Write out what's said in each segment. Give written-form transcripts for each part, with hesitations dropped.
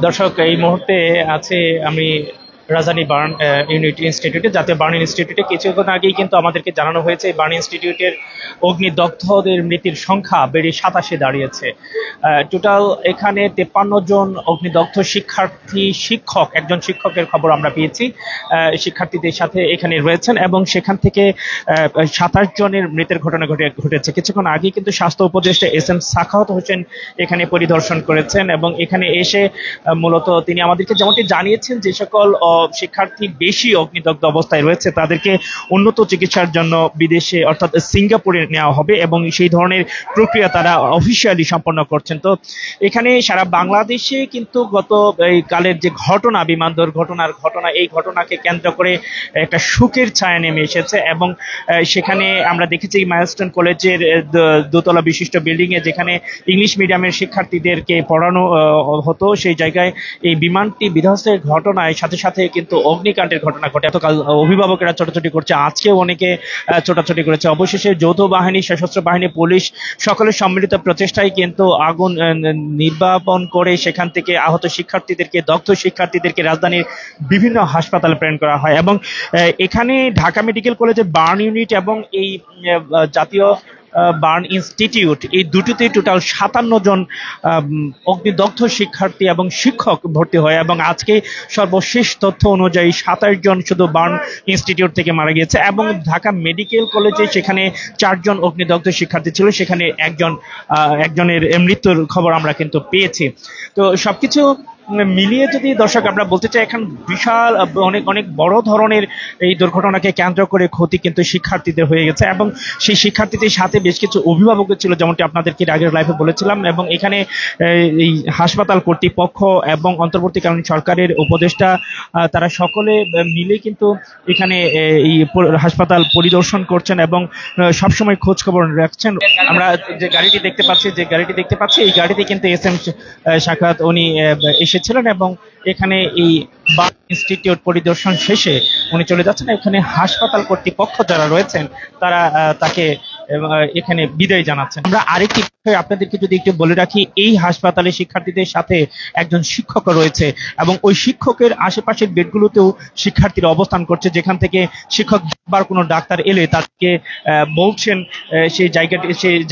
দর্শক, এই মুহূর্তে আছে আমি রাজধানী বার্ন ইউনিট ইনস্টিটিউটে, জাতীয় বার্ন ইনস্টিটিউটে। কিছুক্ষণ আগেই কিন্তু আমাদেরকে জানানো হয়েছে বার্ন ইনস্টিটিউটের অগ্নিদগ্ধদের মৃতের সংখ্যা বেড়ে 27-এ দাঁড়িয়েছে। টোটাল এখানে 53 জন অগ্নিদগ্ধ শিক্ষার্থী, শিক্ষক, একজন শিক্ষকের খবর আমরা পেয়েছি শিক্ষার্থীদের সাথে এখানে রয়েছেন, এবং সেখান থেকে 27 জনের মৃতের ঘটনা ঘটেছে। কিছুক্ষণ আগে কিন্তু স্বাস্থ্য উপদেষ্টা এস এম সাখাওয়াত হোসেন এখানে পরিদর্শন করেছেন, এবং এখানে এসে মূলত তিনি আমাদেরকে যেমনটি জানিয়েছেন যে সকল শিক্ষার্থী বেশি অগ্নিদগ্ধ অবস্থায় রয়েছে তাদেরকে উন্নত চিকিৎসার জন্য বিদেশে অর্থাৎ সিঙ্গাপুরে নেওয়া হবে, এবং সেই ধরনের প্রক্রিয়া তারা অফিসিয়ালি সম্পন্ন করছেন। তো এখানে সারা বাংলাদেশে কিন্তু গত এই কালের যে ঘটনা, বিমান দুর্ঘটনার ঘটনা, এই ঘটনাকে কেন্দ্র করে একটা শোকের ছায়া নেমে এসেছে, এবং সেখানে আমরা দেখেছি মাইলস্টোন কলেজের দোতলা বিশিষ্ট বিল্ডিং এ যেখানে ইংলিশ মিডিয়ামের শিক্ষার্থীদেরকে পড়ানো হতো, সেই জায়গায় এই বিমানটি বিধ্বস্তের ঘটনায় সাথে সাথে কিন্তু অগ্নিকাণ্ডের ঘটনা ঘটে। এতকাল অভিভাবকেরা ছোটাছুটি করছে, আজকেও অনেকে ছোটাছুটি করেছে। অবশেষে যৌথ বাহিনী, সশস্ত্র বাহিনী, পুলিশ সকলের সম্মিলিত প্রচেষ্টায় কিন্তু আগুন নির্বাপন করে সেখান থেকে আহত শিক্ষার্থীদেরকে, দগ্ধ শিক্ষার্থীদেরকে রাজধানীর বিভিন্ন হাসপাতালে প্রেরণ করা হয়। এবং এখানে ঢাকা মেডিকেল কলেজের বার্ন ইউনিট এবং এই জাতীয় বার্ন ইনস্টিটিউট, এই দুটিতে টোটাল 57 জন অগ্নিদগ্ধ শিক্ষার্থী এবং শিক্ষক ভর্তি হয়, এবং আজকে সর্বশেষ তথ্য অনুযায়ী 27 জন শুধু বার্ন ইনস্টিটিউট থেকে মারা গিয়েছে। এবং ঢাকা মেডিকেল কলেজে সেখানে 4 জন অগ্নিদগ্ধ শিক্ষার্থী ছিল, সেখানে একজনের মৃত্যুর খবর আমরা কিন্তু পেয়েছি। তো সবকিছু মিলিয়ে যদি দর্শক আমরা বলতে চাই, এখন বিশাল অনেক অনেক বড় ধরনের এই দুর্ঘটনাকে কেন্দ্র করে ক্ষতি কিন্তু শিক্ষার্থীদের হয়ে গেছে, এবং সেই শিক্ষার্থীদের সাথে বেশ কিছু অভিভাবক ছিল, যেমনটি আপনাদেরকে আগের লাইভে বলেছিলাম। এবং এখানে এই হাসপাতাল কর্তৃপক্ষ এবং অন্তর্বর্তীকালীন সরকারের উপদেষ্টা তারা সকলে মিলে কিন্তু এখানে এই হাসপাতাল পরিদর্শন করছেন এবং সবসময় খোঁজ খবর রাখছেন। আমরা যে গাড়িটি দেখতে পাচ্ছি এই গাড়িতে কিন্তু এস এম সাখাওয়াত উনি এসেছিলেন, এবং এখানে এই বার্ন ইনস্টিটিউট পরিদর্শন শেষে উনি চলে যাচ্ছেন। এখানে হাসপাতাল কর্তৃপক্ষ যারা রয়েছেন তারা তাকে এখানে বিদায় জানাচ্ছেন। আমরা আরেকটি বিষয় আপনাদেরকে যদি একটু বলে রাখি, এই হাসপাতালে শিক্ষার্থীদের সাথে একজন শিক্ষক রয়েছে, এবং ওই শিক্ষকের আশেপাশের বেডগুলোতেও শিক্ষার্থীরা অবস্থান করছে, যেখান থেকে শিক্ষক বা কোনো ডাক্তার এলে তাদেরকে বলছেন সেই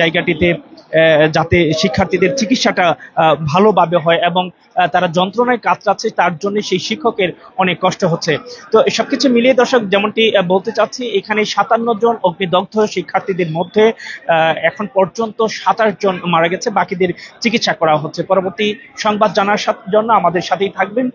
জায়গাটিতে যাতে শিক্ষার্থীদের চিকিৎসাটা ভালোভাবে হয়, এবং তারা যন্ত্রণায় কাতরাচ্ছে, তার জন্য সেই শিক্ষকের অনেক কষ্ট হচ্ছে। তো সবকিছু মিলিয়ে দর্শক যেমনটি বলতে চাচ্ছি, এখানে 57 জন অগ্নিদগ্ধ শিক্ষার্থীদের মধ্যে এখন পর্যন্ত 27 জন মারা গেছে, বাকিদের চিকিৎসা করা হচ্ছে। পরবর্তী সংবাদ জানার জন্য আমাদের সাথেই থাকবেন।